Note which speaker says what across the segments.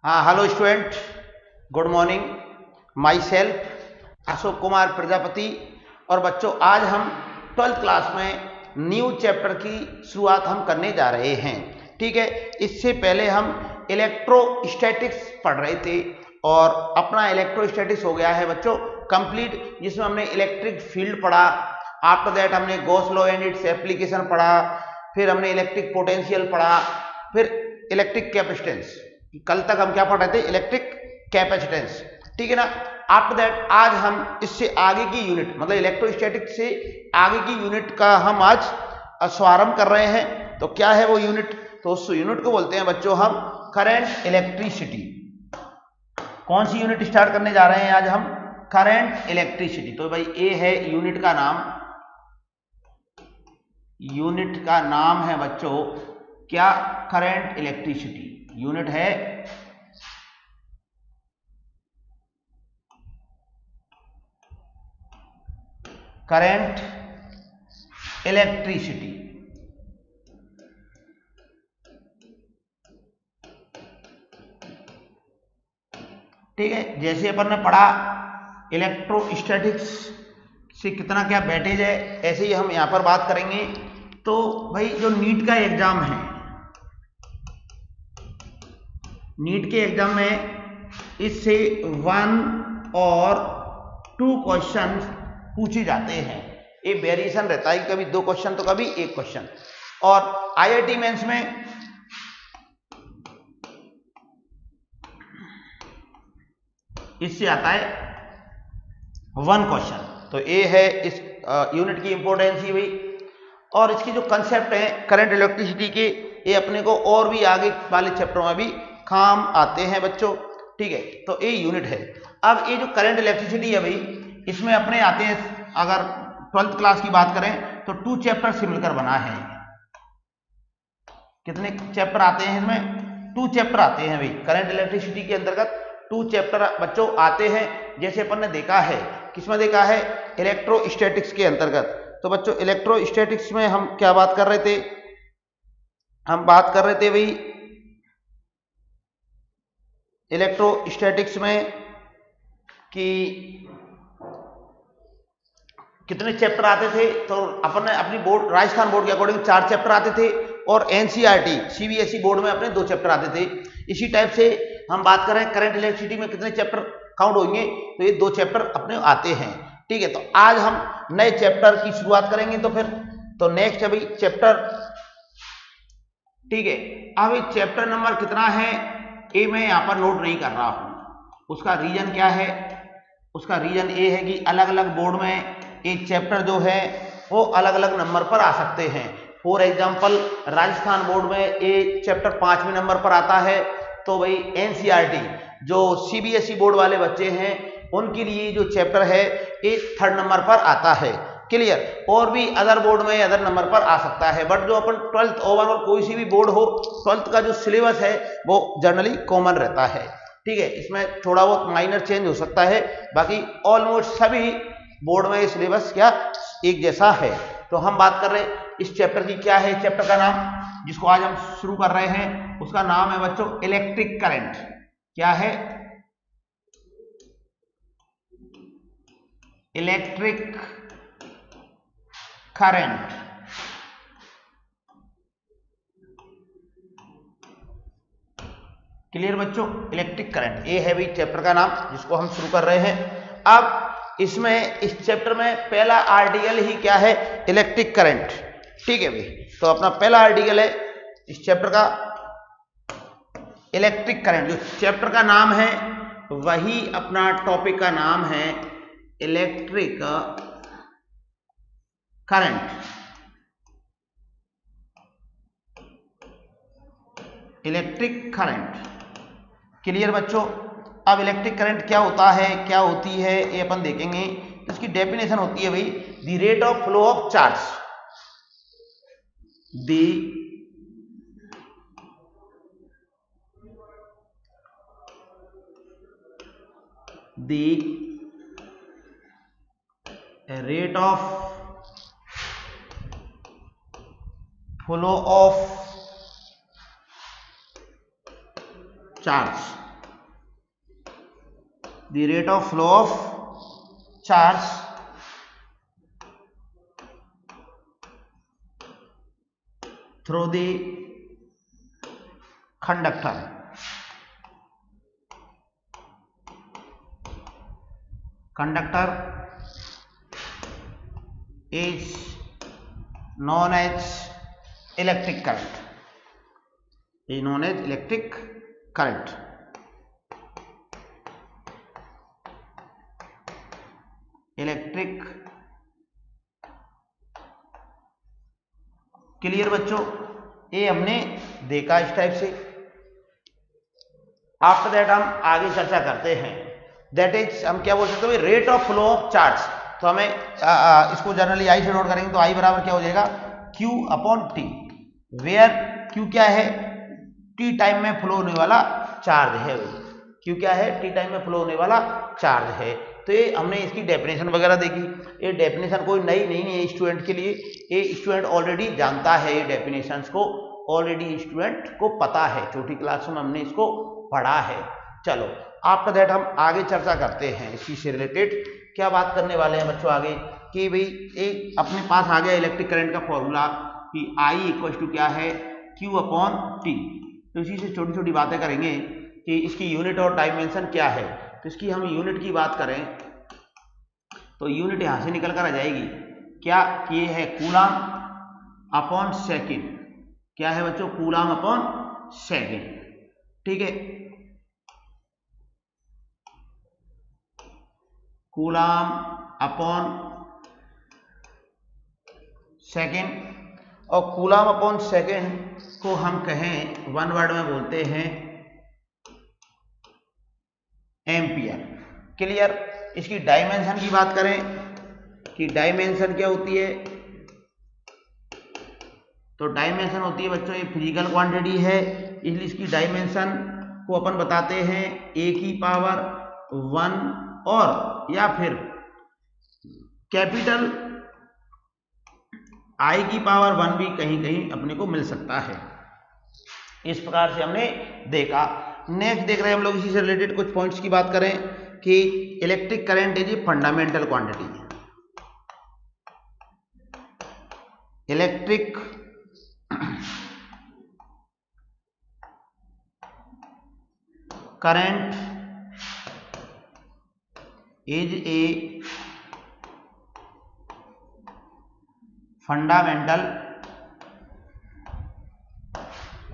Speaker 1: हाँ, hello student, good morning. My self Ashok Kumar Prajapati. और बच्चों, आज हम 12th क्लास में न्यू चैप्टर की शुरुआत हम करने जा रहे हैं। ठीक है, इससे पहले हम इलेक्ट्रोस्टैटिक्स पढ़ रहे थे और अपना इलेक्ट्रोस्टैटिक्स हो गया है बच्चों कंप्लीट, जिसमें हमने इलेक्ट्रिक फील्ड पढ़ा। आफ्टर दैट हमने Gauss law and its application पढ़ा, फिर हमने इलेक्ट्रिक पोटेंशियल पढ़ा, फिर इलेक्ट्रिक कैपेसिटेंस। कल तक हम क्या पढ़ रहे थे? Electric capacitance. ठीक है ना। आफ्टर दैट आज हम इससे आगे की यूनिट, मतलब इलेक्ट्रोस्टैटिक से आगे की यूनिट का हम आज शुभारंभ कर रहे हैं। तो क्या है वो यूनिट? तो उस यूनिट को बोलते हैं बच्चों हम करंट इलेक्ट्रिसिटी। कौन सी यूनिट स्टार्ट करने जा रहे हैं आज हम? Current electricity. तो भाई ये है यूनिट का नाम। यूनिट का नाम है बच्चों क्या? Current electricity. यूनिट है करंट इलेक्ट्रिसिटी। ठीक है, जैसे अपन ने पढ़ा इलेक्ट्रोस्टैटिक्स से कितना क्या वेटेज है, ऐसे ही हम यहां पर बात करेंगे। तो भाई जो नीट का एग्जाम है, नीट के एग्जाम में इससे 1 और 2 क्वेश्चन पूछे जाते हैं। ये वेरिएशन रहता है, कभी 2 क्वेश्चन तो कभी 1 क्वेश्चन। और आईआईटी मेंस में इससे आता है 1 क्वेश्चन। तो ये है इस यूनिट की इंपॉर्टेंस ही हुई। और इसकी जो कंसेप्ट है करंट इलेक्ट्रिसिटी के, ये अपने को और भी आगे वाले चैप्टर में भी काम आते हैं बच्चों। ठीक है, तो ये यूनिट है। अब ये जो करंट इलेक्ट्रिसिटी है भाई, इसमें अपने आते हैं, अगर 12th क्लास की बात करें तो 2 चैप्टर से मिलकर बना है। कितने चैप्टर आते हैं इसमें? 2 चैप्टर आते हैं भाई। करंट इलेक्ट्रिसिटी के अंतर्गत 2 चैप्टर बच्चों आते हैं। जैसे अपन ने देखा है, किसमें देखा है? इलेक्ट्रोस्टैटिक्स के अंतर्गत। तो बच्चों इलेक्ट्रोस्टैटिक्स में हम क्या बात कर रहे थे? हम बात कर रहे थे भाई इलेक्ट्रोस्टैटिक्स में कि कितने चैप्टर आते थे। तो अपन ने अपनी बोर्ड, राजस्थान बोर्ड के अकॉर्डिंग 4 चैप्टर आते थे और एनसीईआरटी सीबीएसई बोर्ड में अपने 2 चैप्टर आते थे। इसी टाइप से हम बात कर रहे हैं करंट इलेक्ट्रिसिटी में कितने चैप्टर काउंट होंगे, तो ये 2 चैप्टर अपने आते हैं। ठीक है, तो आज हम नए चैप्टर की शुरुआत करेंगे। तो फिर तो नेक्स्ट है भाई चैप्टर। ठीक है, अब चैप्टर नंबर कितना है ये मैं यहां पर नोट नहीं कर रहा हूं। उसका रीजन क्या है? उसका रीजन ये है कि अलग अलग बोर्ड में एक चैप्टर जो है वो अलग अलग नंबर पर आ सकते हैं। फॉर एग्जांपल राजस्थान बोर्ड में ये चैप्टर 5वें नंबर पर आता है। तो भाई एनसीईआरटी जो सीबीएसई बोर्ड वाले बच्चे हैं उनके लिए जो चैप्टर है ये 3rd नंबर पर आता है। क्लियर? और भी अदर बोर्ड में अदर नंबर पर आ सकता है, बट जो अपन 12th ओवरऑल कोई सी भी बोर्ड हो, 12th का जो सिलेबस है वो जनरली कॉमन रहता है। ठीक है, इसमें थोड़ा बहुत माइनर चेंज हो सकता है, बाकी ऑलमोस्ट सभी बोर्ड में सिलेबस क्या एक जैसा है। तो हम बात कर रहे हैं इस चैप्टर की। क्या है चैप्टर का नाम जिसको आज हम शुरू कर रहे हैं? उसका नाम है बच्चों इलेक्ट्रिक करंट। क्या है? Electric current. क्लियर बच्चों? इलेक्ट्रिक करंट ये है भाई चैप्टर का नाम जिसको हम शुरू कर रहे हैं। अब इसमें इस चैप्टर में पहला आर्टिकल ही क्या है? Electric current. ठीक है भाई, तो अपना पहला आर्टिकल है इस चैप्टर का इलेक्ट्रिक करंट। जो चैप्टर का नाम है वही अपना टॉपिक का नाम है electric current. Electric current. Clear बच्चों? अब इलेक्ट्रिक करंट क्या होता है, क्या होती है, ये अपन देखेंगे। इसकी डेफिनेशन होती है भाई the rate of flow of charge, the rate of flow of charge. the rate of flow of charge through the conductor is known as electric current. Is known as electric current. Electric clear बच्चों, ये हमने देखा इस type से। After that हम आगे चर्चा करते हैं, दैट इज हम क्या बोल सकते हैं, rate of flow of charge. तो हमें इसको जनरली आई से नोट करेंगे, तो आई बराबर क्या हो जाएगा, Q upon T, where Q क्या है, टी टाइम में फ्लो होने वाला चार्ज है। Q क्या है, टी टाइम में फ्लो होने वाला चार्ज है। तो ये हमने इसकी डेफिनेशन वगैरह देखी। ये डेफिनेशन कोई नई नहीं है स्टूडेंट के लिए, ये स्टूडेंट ऑलरेडी जानता है, ये डेफिनेशंस को ऑलरेडी स्टूडेंट को पता है, छोटी क्लास में हमने इसको पढ़ा है। चलो आफ्टर दैट हम आगे चर्चा करते हैं इसी से रिलेटेड। क्या बात करने वाले हैं बच्चों आगे, कि भाई एक अपने पास आ गया इलेक्ट्रिक करंट का फॉर्मूला कि I इक्वल टू क्या है, Q अपॉन टी। तो इसी से छोटी छोटी बातें करेंगे कि इसकी यूनिट और डायमेंशन क्या है। तो इसकी हम यूनिट की बात करें तो यूनिट यहां से निकल कर आ जाएगी क्या, कि ये है कूलाम अपॉन सेकेंड। क्या है बच्चों, कूलाम अपॉन सेकेंड। ठीक है, कूलाम अपॉन सेकेंड। और कूलाम अपॉन सेकेंड को हम कहें वन वर्ड में बोलते हैं एम्पियर। क्लियर। इसकी डायमेंशन की बात करें कि डायमेंशन क्या होती है, तो डायमेंशन होती है बच्चों, ये फिजिकल क्वांटिटी है, इसलिए इसकी डायमेंशन को अपन बताते हैं ए की पावर 1 और या फिर कैपिटल आई की पावर 1 भी कहीं कहीं अपने को मिल सकता है। इस प्रकार से हमने देखा। नेक्स्ट देख रहे हैं हम लोग इसी से रिलेटेड कुछ पॉइंट्स की बात करें कि electric current is a fundamental quantity. Electric current is a fundamental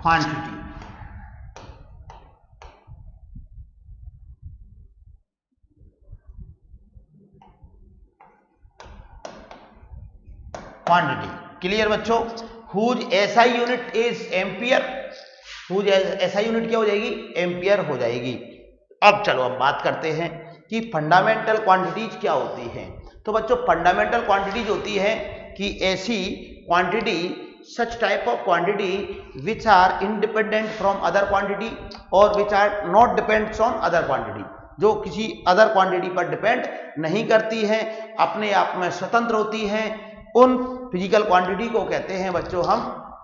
Speaker 1: quantity. Clear बच्चों। Whose SI unit is ampere. Whose SI unit क्या हो जाएगी, एम्पियर हो जाएगी। अब चलो हम बात करते हैं कि फंडामेंटल क्वांटिटीज क्या होती हैं। तो बच्चों फंडामेंटल क्वांटिटीज होती है कि ऐसी quantity, such type of quantity which are independent from other quantity और which are not depends on other quantity, जो किसी अदर क्वांटिटी पर डिपेंड नहीं करती हैं, अपने आप में स्वतंत्र होती हैं। उन फिजिकल क्वांटिटी को कहते हैं बच्चों हम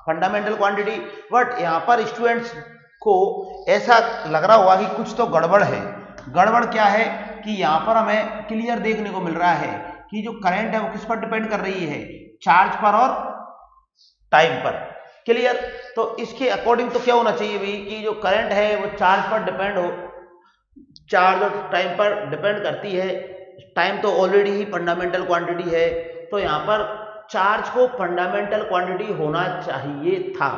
Speaker 1: फंडामेंटल क्वांटिटी। बट यहाँ पर स्टूडेंट्स को ऐसा लग रहा होगा कि कुछ तो गड़बड़ है। गड़बड़ क्या है कि यहाँ पर हमें क्लियर देखने को मिल रहा है कि जो करंट है वो किस पर डिपेंड कर रही है, चार्ज पर और टाइम पर। क्लियर। तो इसके अकॉर्डिंग तो क्या होना चाहिए भाई कि जो करंट है वो चार्ज पर डिपेंड हो, चार्ज और टाइम पर डिपेंड करती है। टाइम तो ऑलरेडी ही फंडामेंटल क्वांटिटी है, तो यहाँ पर चार्ज को फंडामेंटल क्वांटिटी होना चाहिए था।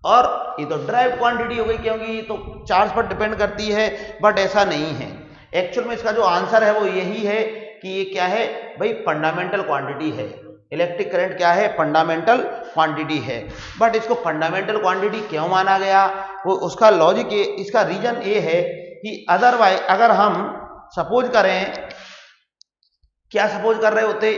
Speaker 1: और ये तो ड्राइव क्वांटिटी हो गई क्योंकि ये तो चार्ज पर डिपेंड करती है, बट ऐसा नहीं है। एक्चुअल में इसका जो आंसर है वो यही है कि ये क्या है भाई, फंडामेंटल क्वांटिटी है। इलेक्ट्रिक करंट क्या है, फंडामेंटल क्वांटिटी है। बट इसको फंडामेंटल क्वांटिटी क्यों माना गया, वो उसका लॉजिक, इसका रीजन ये है कि अदरवाइज अगर हम सपोज करें, क्या सपोज कर रहे होते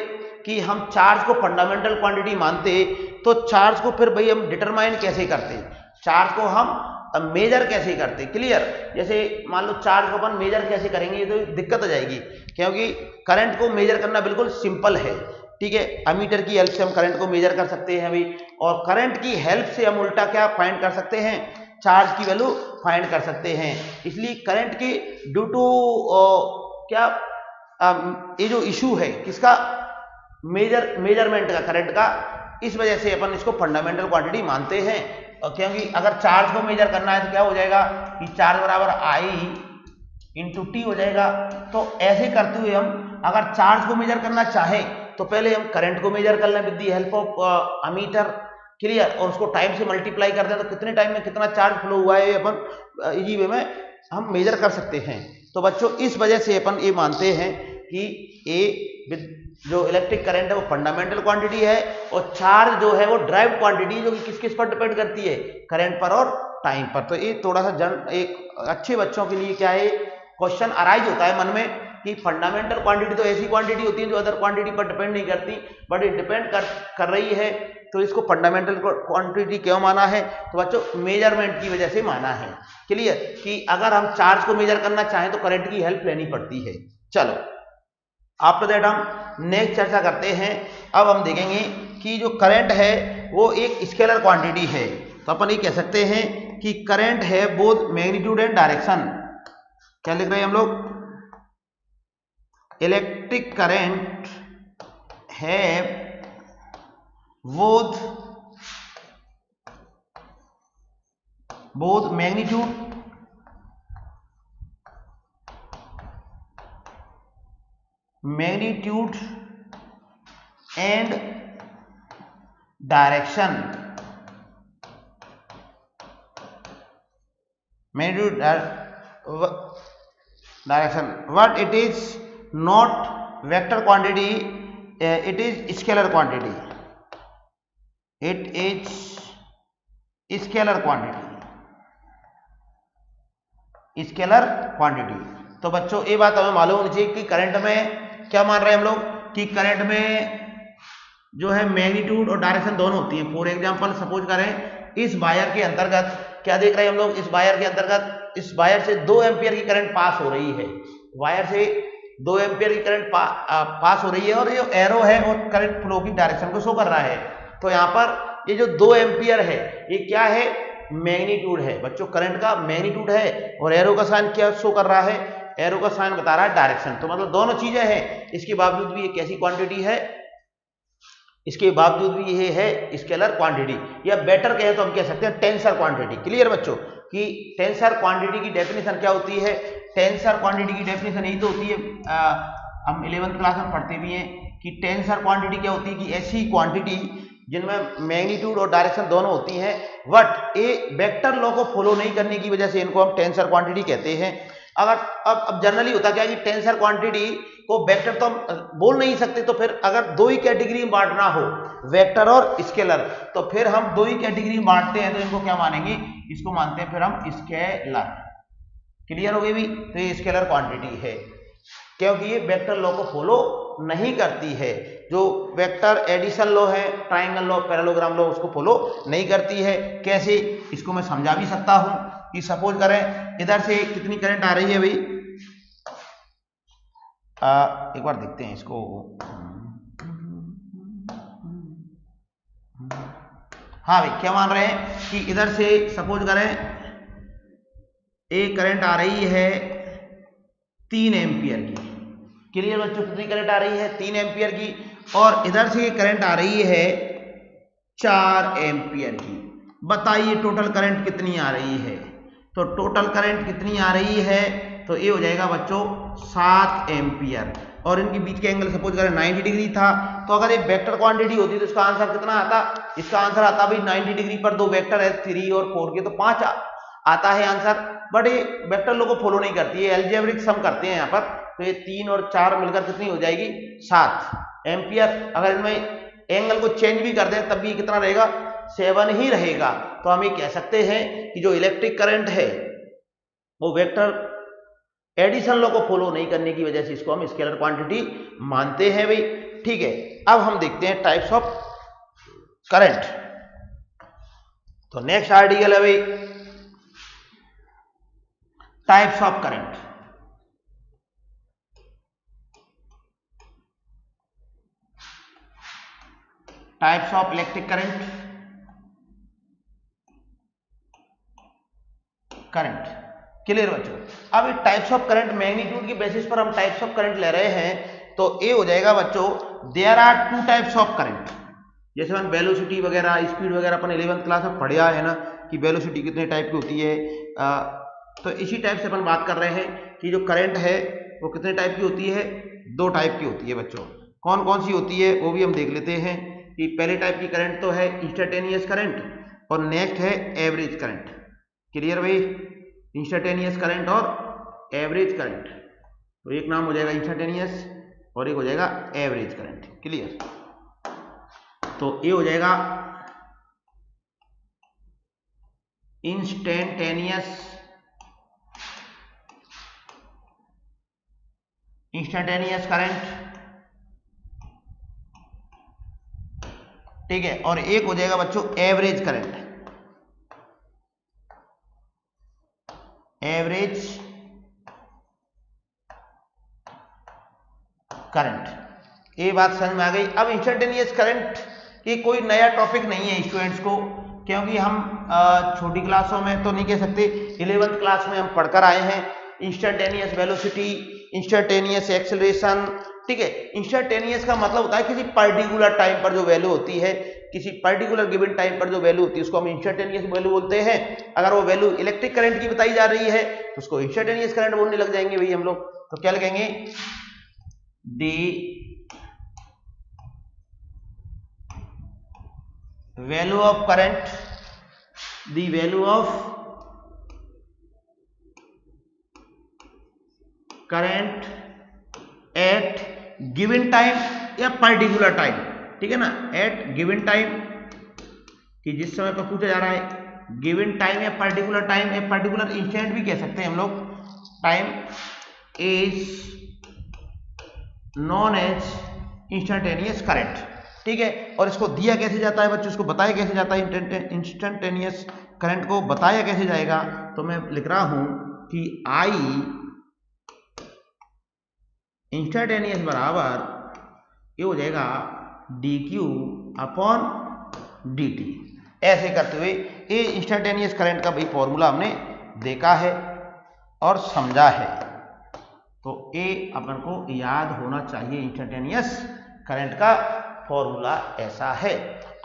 Speaker 1: कि हम चार्ज को फंडामेंटल क्वांटिटी मानते, तो चार्ज को फिर भाई हम डिटरमाइन कैसे करते, चार्ज को हम मेजर कैसे करते। क्लियर। जैसे मान लो चार्ज को अपन मेजर कैसे करेंगे, तो दिक्कत हो जाएगी, क्योंकि करंट को मेजर करना बिल्कुल सिंपल है। ठीक है, अमीटर की हेल्प से हम करंट को मेजर कर सकते हैं अभी, और करंट की हेल्प से हम उल्टा क्या फाइंड कर सकते हैं चार्ज की वैल्यू फाइंड कर सकते हैं। इसलिए करंट की ड्यू टू क्या ये जो इशू है किसका, मेजरमेंट का, करंट का, इस वजह से अपन इसको फंडामेंटल क्वांटिटी मानते हैं। क्योंकि अगर चार्ज को मेजर करना है तो क्या हो जाएगा कि चार्ज बराबर I इंटू टी हो जाएगा। तो ऐसे करते हुए हम अगर चार्ज को मेजर करना चाहें तो पहले हम करंट को मेजर कर लें with the help of ammeter, clear, और उसको टाइम से मल्टीप्लाई कर दें तो कितने टाइम में कितना चार्ज फ्लो हुआ है अपन इजी वे में हम मेजर कर सकते हैं। तो बच्चों इस वजह से अपन ये मानते हैं कि ए विद जो इलेक्ट्रिक करंट है वो फंडामेंटल क्वांटिटी है और चार्ज जो है वो ड्राइव क्वांटिटी, जो कि किस किस पर डिपेंड करती है, करंट पर और टाइम पर। तो ये थोड़ा सा एक अच्छे बच्चों के लिए क्या है क्वेश्चन अराइज होता है मन में कि फंडामेंटल क्वांटिटी तो ऐसी क्वांटिटी होती है जो अदर क्वांटिटी पर डिपेंड नहीं करती, बट ये डिपेंड कर रही है, तो इसको फंडामेंटल क्वांटिटी क्यों माना है, तो बच्चों मेजरमेंट की वजह से माना है। क्लियर कि अगर हम चार्ज को मेजर करना चाहें तो करंट की हेल्प लेनी पड़ती है। चलो आफ्टर दैट हम नेक्स्ट चर्चा करते हैं। अब हम देखेंगे कि जो करंट है वो एक स्केलर क्वांटिटी है। तो अपन ये कह सकते हैं कि करंट है बोथ मैग्नीट्यूड एंड डायरेक्शन। क्या लिख रहे हैं हम लोग, इलेक्ट्रिक करंट है both magnitude and direction, magnitude direction, but it is not vector quantity, it is scalar quantity, it is scalar quantity. तो बच्चों ये बात हमें मालूम होनी चाहिए कि करंट में क्या मान रहे हैं हम लोग कि करंट में जो है मैग्नीट्यूड और डायरेक्शन दोनों होती है। फॉर एग्जांपल सपोज करें इस वायर के अंतर्गत क्या देख रहे हैं हम लोग, इस वायर के अंतर्गत इस वायर से 2 एम्पियर की करंट पास हो रही है, वायर से 2 एम्पियर की करंट पास हो रही है और ये एरो है और करंट फ्लो की डायरेक्शन को शो कर रहा है। तो यहाँ पर ये जो 2 एम्पियर है ये क्या है, मैग्नीट्यूड है बच्चों, करंट का मैग्नीट्यूड है, और एरो का साइन क्या शो कर रहा है, एरो का साइन बता रहा है डायरेक्शन। तो मतलब दोनों चीजें हैं, इसके बावजूद भी ये कैसी क्वांटिटी है, इसके बावजूद भी ये है स्केलर क्वांटिटी, या बेटर कहें तो हम कह सकते हैं टेंसर क्वांटिटी। क्लियर बच्चों कि टेंसर क्वांटिटी की डेफिनेशन क्या होती है, टेंसर क्वांटिटी की डेफिनेशन यही तो होती है, हम 11th क्लास में पढ़ते भी हैं कि टेंसर क्वांटिटी क्या होती है कि ऐसी क्वांटिटी जिनमें मैग्नीट्यूड और डायरेक्शन दोनों होती हैं, बट ये वेक्टर लॉ को फॉलो नहीं करने की वजह से इनको हम टेंसर क्वांटिटी कहते हैं। अगर अब जनरली होता क्या है कि टेंसर क्वांटिटी को वेक्टर तो हम बोल नहीं सकते, तो फिर अगर 2 ही कैटेगरी में बांटना हो, वेक्टर और स्केलर, तो फिर हम 2 ही कैटेगरी में बांटते हैं, तो इनको क्या मानेंगे, इसको मानते हैं फिर हम स्केलर। क्लियर हो गई भी, तो ये स्केलर क्वांटिटी है क्योंकि ये वेक्टर लॉ को फॉलो नहीं करती है। जो वेक्टर एडिशन लॉ है, ट्राइंगल लॉ, पैरेललोग्राम लॉ, उसको फॉलो नहीं करती है। कैसे, इसको मैं समझा भी सकता हूं कि सपोज करें इधर से कितनी करंट आ रही है भाई, एक बार देखते हैं इसको, हाँ भाई क्या मान रहे हैं कि इधर से सपोज करें एक करंट आ रही है 3 एम्पियर की। क्लियर बच्चों, कितनी करंट आ रही है, 3 एम्पियर की, और इधर से करंट आ रही है 4 एम्पियर की। बताइए टोटल करंट कितनी आ रही है, तो टोटल करंट कितनी आ रही है, तो ये हो जाएगा बच्चों 7 एम्पियर, और इनके बीच के एंगल सपोज करें 90 डिग्री था। तो अगर एक वेक्टर क्वांटिटी होती तो इसका आंसर कितना आता, इसका आंसर आता भाई 90 डिग्री पर 2 वेक्टर है 3 और 4 के, तो 5 आता है आंसर। बट ये वेक्टर लोग को फॉलो नहीं करती है, एल्जेब्रिक सम करते हैं यहाँ पर, तो ये 3 और 4 मिलकर कितनी हो जाएगी 7 एम्पियर। अगर इनमें एंगल को चेंज भी कर दें तब भी कितना रहेगा, 7 ही रहेगा। तो हम ये कह सकते हैं कि जो इलेक्ट्रिक करंट है वो वेक्टर एडिशन लॉ को फॉलो नहीं करने की वजह से इसको हम स्केलर क्वांटिटी मानते हैं भाई। ठीक है, अब हम देखते हैं टाइप्स ऑफ करंट। तो नेक्स्ट आर्टिकल है भाई types of current. Types of electric current. Current. Clear बच्चों। अब टाइप्स ऑफ करंट मैग्नीट्यूड की बेसिस पर हम टाइप्स ऑफ करंट ले रहे हैं, तो ए हो जाएगा बच्चों there are two types of current. जैसे हम वेलोसिटी वगैरह स्पीड वगैरह अपन 11th क्लास में पढ़ा है ना कि वेलोसिटी कितने टाइप की होती है, तो इसी टाइप से अपन बात कर रहे हैं कि जो करंट है वो कितने टाइप की होती है, दो टाइप की होती है बच्चों। कौन कौन सी होती है वो भी हम देख लेते हैं कि पहले टाइप की करंट तो है इंस्टेंटेनियस करंट और नेक्स्ट है एवरेज करंट। क्लियर भाई, इंस्टेंटेनियस करंट और एवरेज करंट, तो एक नाम हो जाएगा इंस्टेंटेनियस और एक हो जाएगा एवरेज करंट। क्लियर, तो ये हो जाएगा इंस्टेंटेनियस करंट, ठीक है, और एक हो जाएगा बच्चों एवरेज करंट, एवरेज करंट। ये बात समझ में आ गई। अब इंस्टेंटेनियस करंट ये कोई नया टॉपिक नहीं है स्टूडेंट्स को, क्योंकि हम छोटी क्लासों में तो नहीं कह सकते, 11th क्लास में हम पढ़कर आए हैं इंस्टेंटेनियस वेलोसिटी, इंस्टेंटेनियस एक्सेलरेशन। ठीक है, इंस्टेंटेनियस का मतलब होता है किसी पर्टिकुलर टाइम पर जो वैल्यू होती है, किसी पर्टिकुलर गिवन टाइम पर जो वैल्यू होती है उसको हम इंस्टेंटेनियस वैल्यू बोलते हैं। अगर वो वैल्यू इलेक्ट्रिक करंट की बताई जा रही है तो उसको इंस्टेंटेनियस करंट बोलने लग जाएंगे भाई हम लोग। तो क्या लिखेंगे, the value of current, the value of current at given time या पर्टिकुलर टाइम, ठीक है ना, एट गिवन टाइम कि जिस समय पर पूछा जा रहा है गिवन टाइम या पर्टिकुलर टाइम, या पर्टिकुलर इंस्टेंट भी कह सकते हैं हम लोग, time is known as instantaneous current. ठीक है, और इसको दिया कैसे जाता है बच्चों, इसको बताया कैसे जाता है, इंस्टेंटेनियस करंट को बताया कैसे जाएगा, तो मैं लिख रहा हूं कि आई इंस्टेंटेनियस बराबर ये हो जाएगा D Q upon D T. ऐसे करते हुए ये इंस्टेंटेनियस करंट का भाई फॉर्मूला हमने देखा है और समझा है, तो ये अपन को याद होना चाहिए। इंस्टेंटेनियस करंट का फॉर्मूला ऐसा है।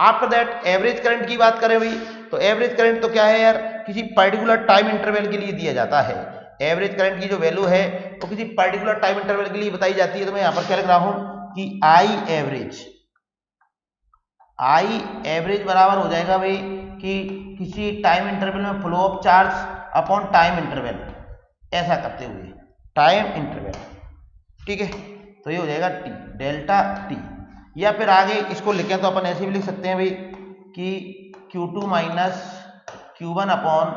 Speaker 1: आफ्टर दैट एवरेज करंट की बात करें भाई, तो एवरेज करंट तो क्या है यार, किसी पर्टिकुलर टाइम इंटरवल के लिए दिया जाता है। एवरेज करंट की जो वैल्यू है वो किसी पर्टिकुलर टाइम इंटरवल के लिए बताई जाती है। तो मैं यहां पर क्या लिख रहा हूं कि आई एवरेज बराबर हो जाएगा भाई कि किसी टाइम इंटरवल में flow of charge upon time interval, ऐसा करते हुए टाइम इंटरवल। ठीक है, तो ये हो जाएगा टी डेल्टा टी, या फिर आगे इसको लिखें तो अपन ऐसे भी लिख सकते हैं भाई कि Q2 minus Q1 upon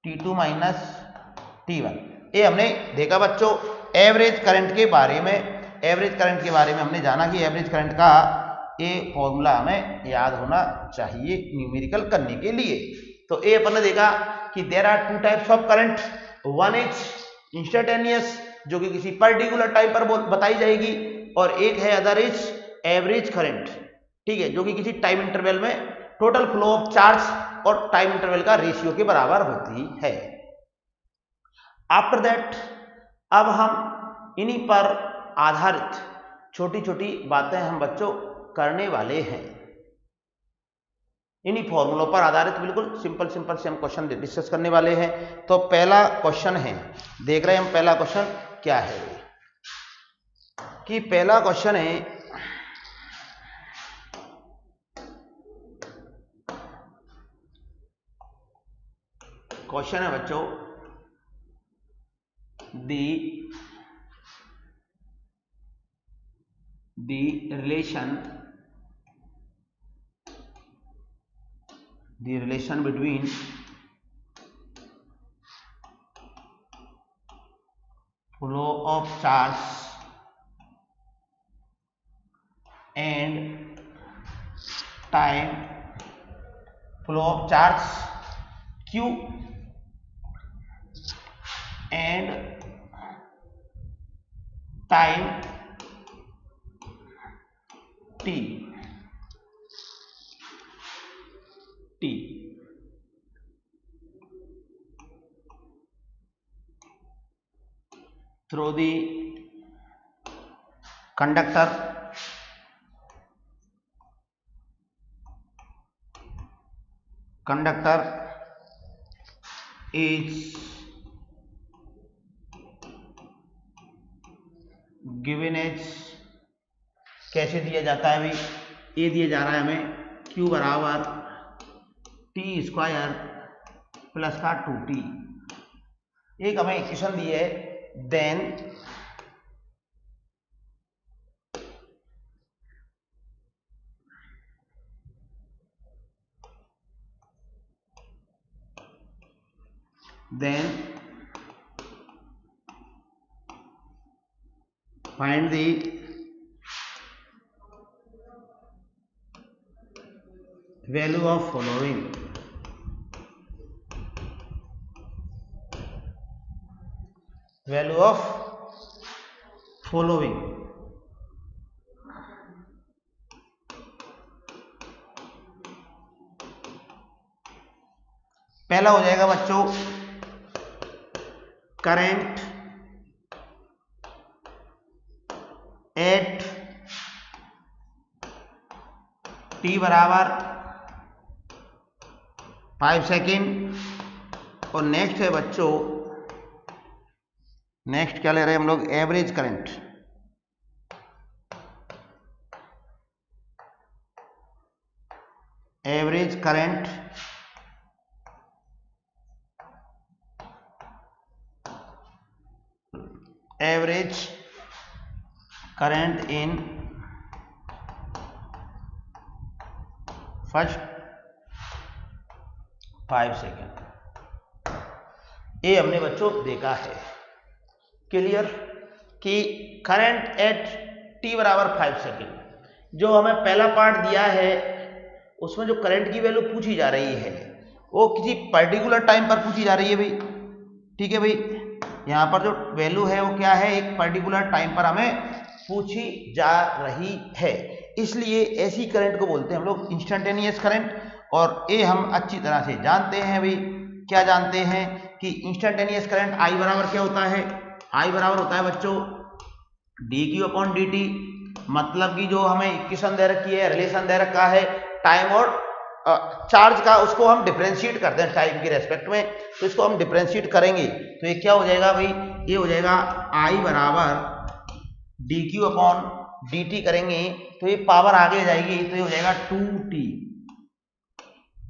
Speaker 1: T2 minus T1। ये हमने देखा बच्चों एवरेज करंट के बारे में, एवरेज करंट के बारे में हमने जाना कि एवरेज करंट का ये फॉर्मूला हमें याद होना चाहिए न्यूमेरिकल करने के लिए। तो ये अपन ने देखा कि there are two types of current, one is instantaneous जो कि किसी पर्टिकुलर टाइम पर बताई जाएगी, और एक है अदर इज एवरेज करंट, ठीक है, जो कि किसी टाइम इंटरवल में टोटल फ्लो ऑफ चार्ज और टाइम इंटरवल का रेशियो के बराबर होती है। आफ्टर दैट अब हम इन्हीं पर आधारित छोटी छोटी बातें हम बच्चों करने वाले हैं, इन्हीं फॉर्मूलों पर आधारित बिल्कुल सिंपल से हम क्वेश्चन डिस्कस करने वाले हैं। तो पहला क्वेश्चन है, देख रहे हैं हम पहला क्वेश्चन क्या है कि पहला क्वेश्चन है बच्चों the relation between flow of charge and time, flow of charge Q and time T। through the conductor is given as, कैसे दिया जाता है भाई, ये दिया जा रहा है हमें Q बराबर टी स्क्वायर प्लस का 2t, एक हमें इक्वेशन दी है। then find the value of following, पहला हो जाएगा बच्चों करंट एट टी बराबर 5 सेकेंड, और नेक्स्ट है बच्चों, नेक्स्ट क्या ले रहे हैं हम लोग, average current, average current in first 5 second, ये हमने बच्चों देखा है। क्लियर कि करंट एट टी बराबर 5 सेकेंड, जो हमें पहला पार्ट दिया है उसमें जो करंट की वैल्यू पूछी जा रही है वो किसी पर्टिकुलर टाइम पर पूछी जा रही है भाई, ठीक है भाई, यहाँ पर जो वैल्यू है वो क्या है, एक पर्टिकुलर टाइम पर हमें पूछी जा रही है, इसलिए ऐसी करंट को बोलते हैं हम लोग इंस्टेंटेनियस करंट। और ये हम अच्छी तरह से जानते हैं भाई, क्या जानते हैं कि इंस्टेंटेनियस करंट आई बराबर क्या होता है, आई बराबर होता है बच्चों dq/dt, मतलब कि जो हमें इक्वेशन दे रखी है, रिलेशन दे रखा है टाइम और चार्ज का, उसको हम डिफरेंशिएट करते हैं टाइम के रेस्पेक्ट में, तो इसको हम डिफरेंशिएट करेंगे तो ये क्या हो जाएगा भाई, ये हो जाएगा आई बराबर dq/dt करेंगे तो ये पावर आगे जाएगी, तो ये हो जाएगा 2t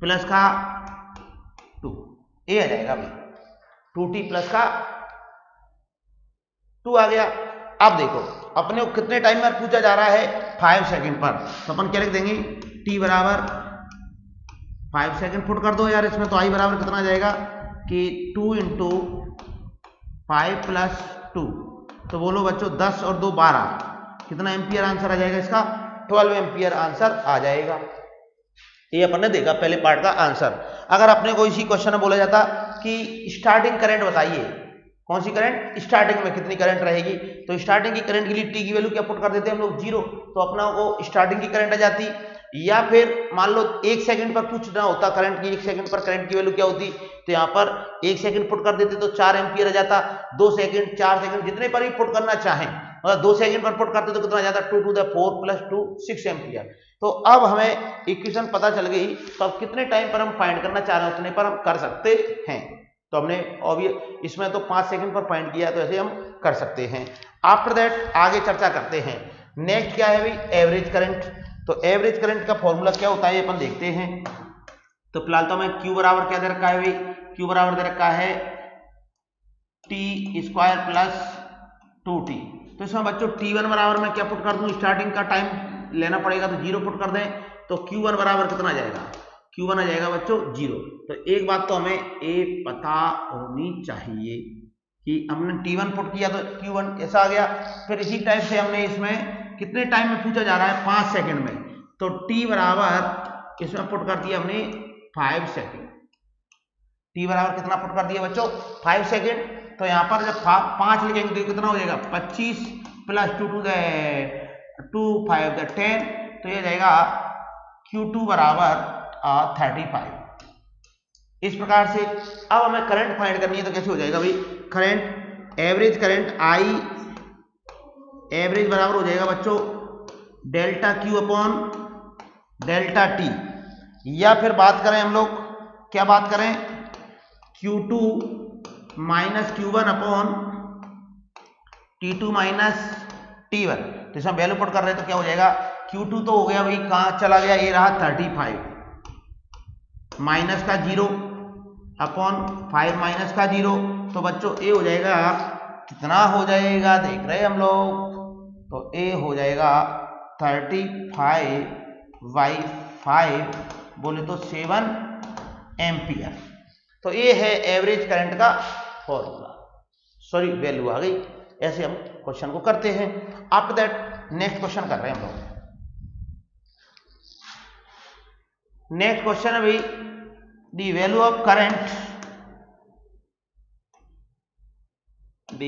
Speaker 1: प्लस का 2, ये आ जाएगा भाई 2t प्लस का 2 आ गया। अब देखो अपने को कितने टाइम में पूछा जा रहा है, 5 सेकंड पर, तो अपन क्या लिख देंगे, t बराबर 5 सेकंड पुट कर दो यार इसमें, तो i बराबर कितना आ जाएगा कि 2 × 5 + 2, तो बोलो बच्चों 10 और 2 12, कितना एम्पियर आंसर आ जाएगा इसका, 12 एम्पियर आंसर आ जाएगा। ये अपन ने देखा पहले पार्ट का आंसर। अगर अपने को इसी क्वेश्चन में बोला जाता कि स्टार्टिंग करंट बताइए, कौन सी करंट, स्टार्टिंग में कितनी करंट रहेगी, तो स्टार्टिंग की करंट के लिए टी की वैल्यू क्या पुट कर देते हैं हम लोग, 0, तो अपना को स्टार्टिंग की करंट आ जाती। या फिर मान लो 1 सेकंड पर पूछना होता करंट की, 1 सेकंड पर करंट की वैल्यू क्या होती, तो यहाँ पर 1 सेकंड पुट कर देते तो 4 एम्पियर आ जाता, 2 सेकंड 4 सेकंड जितने पर भी पुट करना चाहें, मतलब 2 सेकंड पर पुट करते तो कितना आ जाता, 2 × 4 + 2 6 एम्पियर। तो अब हमें इक्वेशन पता चल गई, तो अब कितने टाइम पर हम फाइंड करना चाह रहे हैं उतने पर हम कर सकते हैं। तो हमने ऑब्वियस इसमें तो 5 सेकंड पर फाइंड किया, तो ऐसे हम कर सकते हैं। आफ्टर दैट आगे चर्चा करते हैं। नेक्स्ट क्या है भाई, एवरेज करंट। तो एवरेज करंट का फॉर्मूला क्या होता है ये अपन देखते हैं। तो फिलहाल तो हमें Q बराबर क्या दे रखा है भाई, Q बराबर दे रखा है t² + 2t। तो इसमें बच्चों t1 बराबर मैं क्या पुट कर दूं, स्टार्टिंग का टाइम लेना पड़ेगा तो 0 पुट कर दें, तो Q1 बराबर कितना आ जाएगा, Q1 आ जाएगा बच्चों 0। तो एक बात तो हमें ये पता होनी चाहिए कि हमने t1 पुट किया तो Q1 ऐसा आ गया। फिर इसी टाइप से हमने इसमें कितने टाइम में पूछा जा रहा है, 5 सेकंड में, तो t बराबर इसमें पुट कर दिया हमने 5 सेकंड। t बराबर कितना पुट कर दिया बच्चों, 5 सेकंड। तो यहाँ पर जब 5 लिखेंगे तो कितना हो जाएगा, 25 + 2 × 2 5 10, तो ये जाएगा Q2 बराबर 35। इस प्रकार से अब हमें करंट फाइंड करनी है, तो कैसे हो जाएगा भाई, current average current I average बराबर हो जाएगा बच्चों delta Q upon delta T, या फिर बात करें हम लोग क्या बात करें Q2 minus Q1 upon T2 minus T1। तो इसमें वैल्यू पुट कर रहे हैं तो क्या हो जाएगा Q2 तो हो गया भाई कहां चला गया, ये रहा 35 माइनस का 0 अपॉन 5 माइनस का 0, तो बच्चों ए हो जाएगा कितना हो जाएगा देख रहे हैं हम लोग, तो ए हो जाएगा 35/5 बोले तो 7 एम्पियर। तो ये है एवरेज करंट का फॉर्मूला, सॉरी वैल्यू आ गई। ऐसे हम क्वेश्चन को करते हैं। आफ्टर दैट नेक्स्ट क्वेश्चन कर रहे हैं हम लोग। नेक्स्ट क्वेश्चन है भाई the value of current, the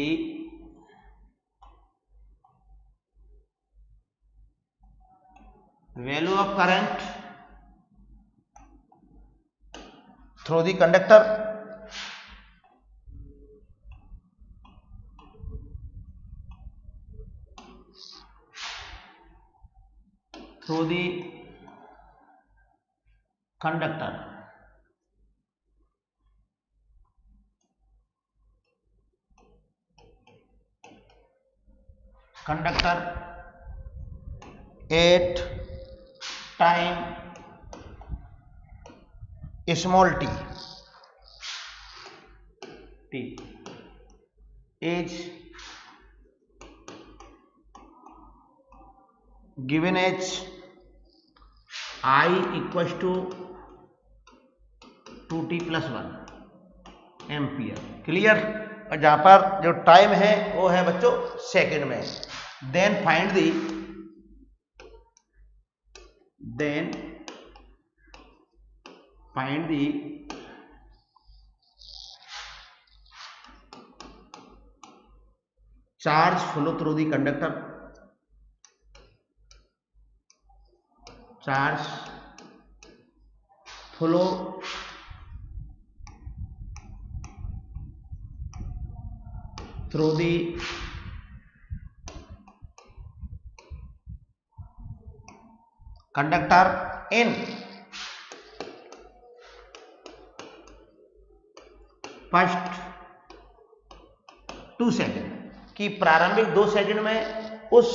Speaker 1: value of current through the conductor through the conductor at time small t is given as I equals to 2t + 1 ampere. Clear. और जहां पर जो टाइम है वो है बच्चों सेकंड में। Then find the charge flow through the conductor, charge flow through the conductor in first 2 second, कि प्रारंभिक 2 सेकेंड में उस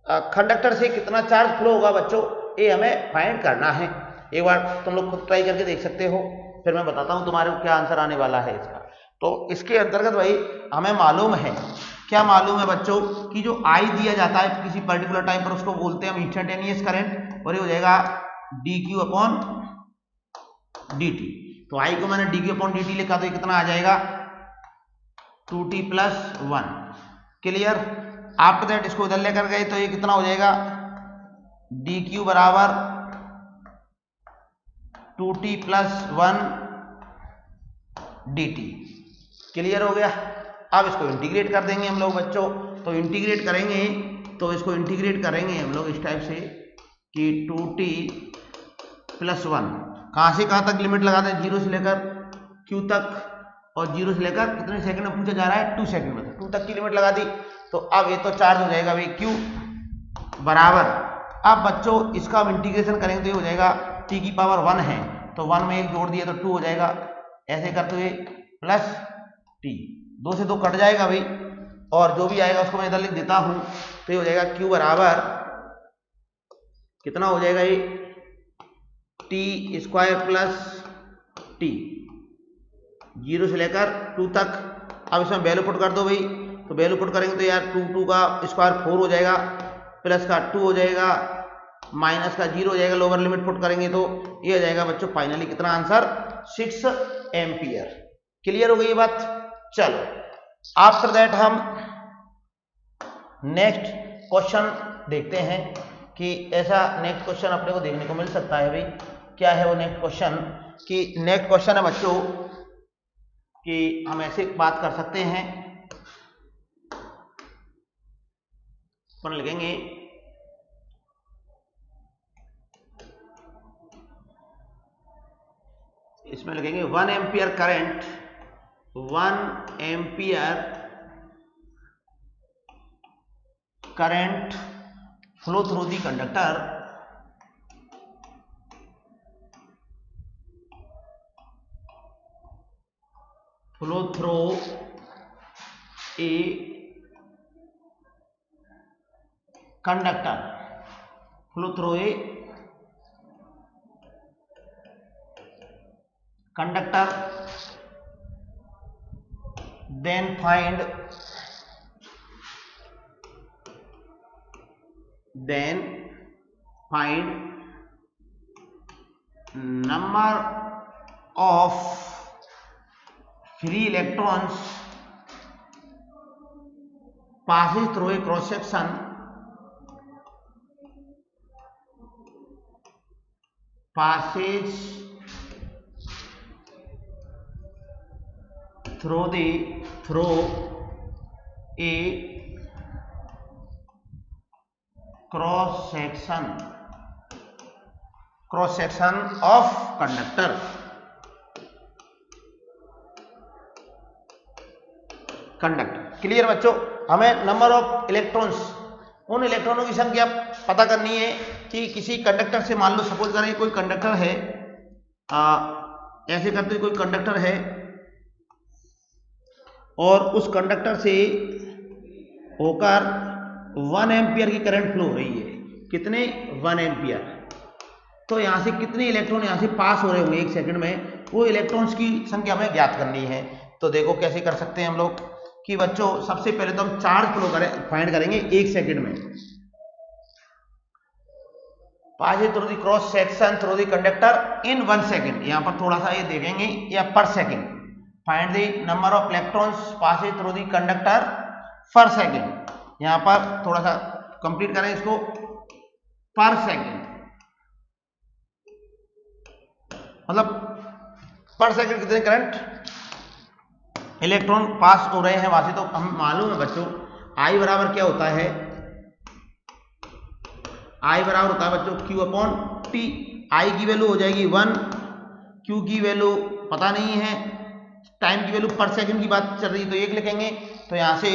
Speaker 1: कंडक्टर से कितना चार्ज फ्लो होगा बच्चों, ये हमें फाइंड करना है। एक बार तुम लोग खुद ट्राई करके देख सकते हो, फिर मैं बताता हूं तुम्हारे को क्या आंसर आने वाला है इसका। तो इसके अंतर्गत भाई हमें मालूम है, क्या मालूम है बच्चों, कि जो आई दिया जाता है किसी पर्टिकुलर टाइम पर उसको बोलते हैं हम इंस्टेंटेनियस करंट, और ये हो जाएगा dq अपॉन dt। तो आई को मैंने dq अपॉन dt लिखा, तो ये कितना आ जाएगा 2t + 1। क्लियर। आफ्टर दैट इसको इधर लेकर गए तो ये कितना हो जाएगा dq बराबर 2t + 1 dt। क्लियर हो गया। अब इसको इंटीग्रेट कर देंगे हम लोग बच्चों। तो इंटीग्रेट करेंगे, तो इसको इंटीग्रेट करेंगे हम लोग इस टाइप से कि 2t + 1 कहां से कहां तक लिमिट लगा दें, 0 से लेकर q तक, और 0 से लेकर कितने सेकंड में पूछा जा रहा है 2 सेकंड में, 2 तक की लिमिट लगा दी। तो अब ये तो चार्ज हो जाएगा भाई q बराबर, अब बच्चों इसका हम इंटीग्रेशन करेंगे तो ये हो जाएगा t की पावर 1 है, तो 1 में 1 जोड़ दिया तो 2 हो जाएगा, ऐसे करते हुए प्लस t, 2 से 2 कट जाएगा भाई, और जो भी आएगा उसको मैं इधर लिख देता हूं। तो ये हो जाएगा q बराबर कितना हो जाएगा, ये t² + t, 0 से लेकर 2 तक। अब इसमें वैल्यू पुट कर दो भाई, तो वैल्यू पुट करेंगे तो यार 2 का स्क्वायर 4 हो जाएगा, प्लस का 2 हो जाएगा, माइनस का 0 हो जाएगा, लोअर लिमिट पुट करेंगे तो ये हो जाएगा बच्चों फाइनली कितना आंसर 6 एम्पियर। क्लियर हो गई ये बात। चलो आफ्टर दैट हम नेक्स्ट क्वेश्चन देखते हैं कि ऐसा नेक्स्ट क्वेश्चन अपने को देखने को मिल सकता है भाई। क्या है वो नेक्स्ट क्वेश्चन, कि नेक्स्ट क्वेश्चन है बच्चों कि हम ऐसे बात कर सकते हैं, अपन लिखेंगे इसमें लिखेंगे 1 ampere current, 1 ampere current flow through the conductor flow through a conductor then find number of free electrons passes through a cross section through a cross section of conductor. Clear बच्चों, हमें नंबर ऑफ इलेक्ट्रॉन्स, उन इलेक्ट्रॉनों की संख्या पता करनी है कि किसी कंडक्टर से, मान लो सपोज करें कोई कंडक्टर है, ऐसे करते कोई कंडक्टर है और उस कंडक्टर से होकर 1 एम्पियर की करंट फ्लो हो रही है। कितने? 1 एम्पियर। तो यहां से कितने इलेक्ट्रॉन यहां से पास हो रहे होंगे 1 सेकंड में, वो इलेक्ट्रॉन्स की संख्या हमें ज्ञात करनी है। तो देखो कैसे कर सकते हैं हम लोग कि बच्चों सबसे पहले तो हम चार्ज फ्लो फाइंड करेंगे 1 सेकंड में। Pass through the cross section through the conductor in 1 second. यहां पर थोड़ा सा ये देखेंगे, या पर second. Find the number of electrons passing through the conductor पर सेकंड। यहां पर थोड़ा सा कंप्लीट करें इसको, पर सेकंड, मतलब पर सेकंड कितने करंट इलेक्ट्रॉन पास हो रहे हैं वहां से। तो हम मालूम है बच्चों I बराबर क्या होता है, I बराबर होता है बच्चों Q अपॉन T। I की वैल्यू हो जाएगी 1, Q की वैल्यू पता नहीं है, टाइम की वैल्यू पर सेकंड की बात चल रही है तो 1 लिखेंगे। तो यहां से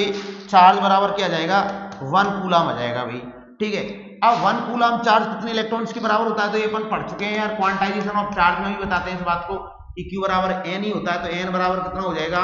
Speaker 1: चार्ज बराबर क्या आ जाएगा, 1 कूलम आ जाएगा भाई। ठीक है, अब 1 कूलम चार्ज कितने इलेक्ट्रॉन्स के बराबर होता है तो ये अपन पढ़ चुके हैं यार, क्वांटाइजेशन ऑफ चार्ज में भी बताते हैं इस बात को कि Q बराबर n ही होता है। तो n बराबर कितना हो जाएगा,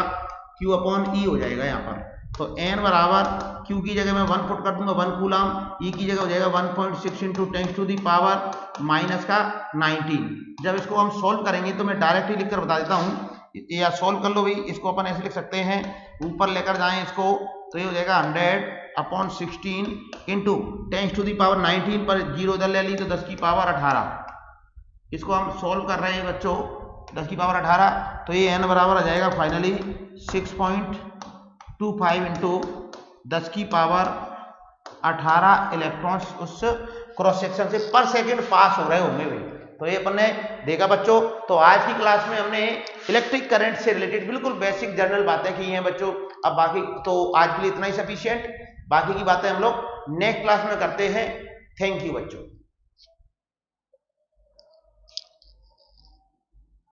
Speaker 1: Q अपॉन E हो जाएगा यहाँ पर। तो n बराबर Q की जगह मैं 1 पुट कर दूंगा 1 कूलम, E की जगह हो जाएगा 1.6 इंटू 10⁻⁻19। जब इसको हम सोल्व करेंगे तो मैं डायरेक्ट ही लिखकर बता देता हूँ, या सोल्व कर लो भाई। इसको अपन ऐसे लिख सकते हैं, ऊपर लेकर जाएं इसको तो ये हो जाएगा 100/16 इंटू 10⁻19 पर 0 इधर ले ली तो 10⁻18। इसको हम सोल्व कर रहे हैं बच्चों 10⁻18। तो ये n बराबर आ जाएगा फाइनली 6.25 इंटू 10⁻18 इलेक्ट्रॉन्स उस क्रॉस सेक्शन से पर सेकंड पास हो रहे होंगे भाई। तो ये अपन ने देखा बच्चों। तो आज की क्लास में हमने इलेक्ट्रिक करंट से रिलेटेड बिल्कुल बेसिक जनरल बातें की हैं बच्चों। अब बाकी तो आज के लिए इतना ही सफिशिएंट, बाकी की बातें हम लोग नेक्स्ट क्लास में करते हैं। थैंक यू बच्चों।